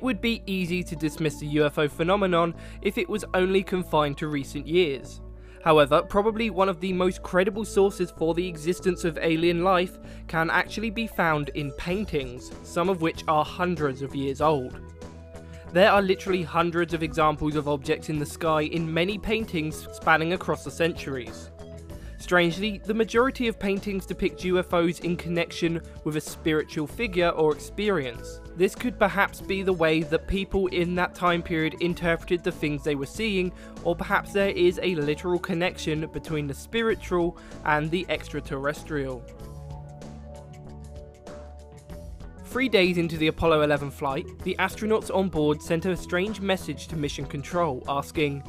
It would be easy to dismiss the UFO phenomenon if it was only confined to recent years. However, probably one of the most credible sources for the existence of alien life can actually be found in paintings, some of which are hundreds of years old. There are literally hundreds of examples of objects in the sky in many paintings spanning across the centuries. Strangely, the majority of paintings depict UFOs in connection with a spiritual figure or experience. This could perhaps be the way that people in that time period interpreted the things they were seeing, or perhaps there is a literal connection between the spiritual and the extraterrestrial. 3 days into the Apollo 11 flight, the astronauts on board sent a strange message to Mission Control asking,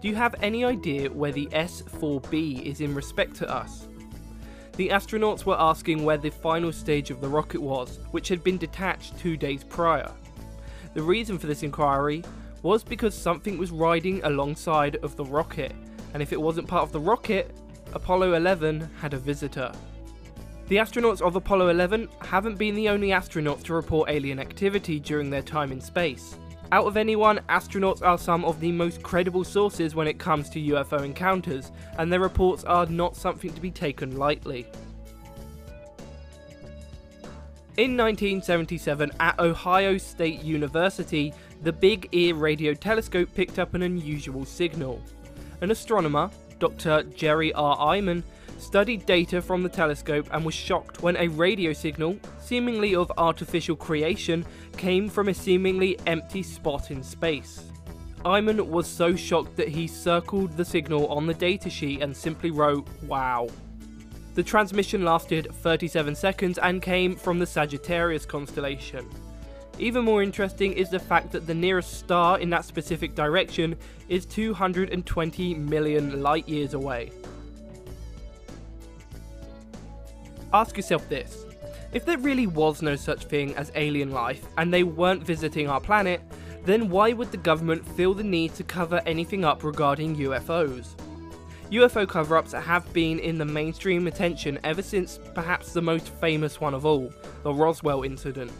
"Do you have any idea where the S-4B is in respect to us?" The astronauts were asking where the final stage of the rocket was, which had been detached 2 days prior. The reason for this inquiry was because something was riding alongside of the rocket, and if it wasn't part of the rocket, Apollo 11 had a visitor. The astronauts of Apollo 11 haven't been the only astronauts to report alien activity during their time in space. Out of anyone, astronauts are some of the most credible sources when it comes to UFO encounters, and their reports are not something to be taken lightly. In 1977, at Ohio State University, the Big Ear radio telescope picked up an unusual signal. An astronomer, Dr. Jerry R. Eyman, studied data from the telescope and was shocked when a radio signal, seemingly of artificial creation, came from a seemingly empty spot in space. Eyman was so shocked that he circled the signal on the datasheet and simply wrote, "Wow." The transmission lasted 37 seconds and came from the Sagittarius constellation. Even more interesting is the fact that the nearest star in that specific direction is 220 million light years away. Ask yourself this: if there really was no such thing as alien life and they weren't visiting our planet, then why would the government feel the need to cover anything up regarding UFOs? UFO cover-ups have been in the mainstream attention ever since perhaps the most famous one of all, the Roswell incident.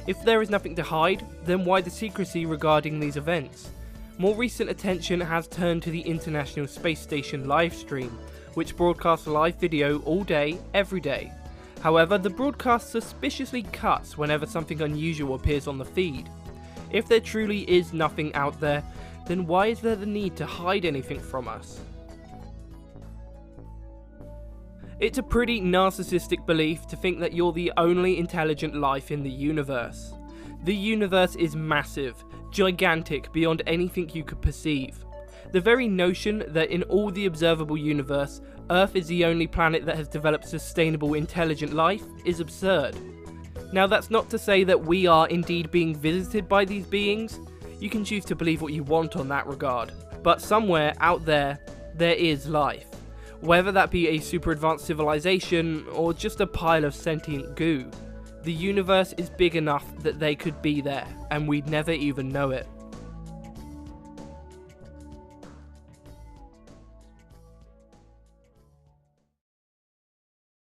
If there is nothing to hide, then why the secrecy regarding these events? More recent attention has turned to the International Space Station live stream, which broadcasts live video all day, every day. However, the broadcast suspiciously cuts whenever something unusual appears on the feed. If there truly is nothing out there, then why is there the need to hide anything from us? It's a pretty narcissistic belief to think that you're the only intelligent life in the universe. The universe is massive, gigantic beyond anything you could perceive. The very notion that in all the observable universe, Earth is the only planet that has developed sustainable intelligent life is absurd. Now, that's not to say that we are indeed being visited by these beings. You can choose to believe what you want on that regard. But somewhere out there, there is life. Whether that be a super advanced civilization or just a pile of sentient goo. The universe is big enough that they could be there, and we'd never even know it.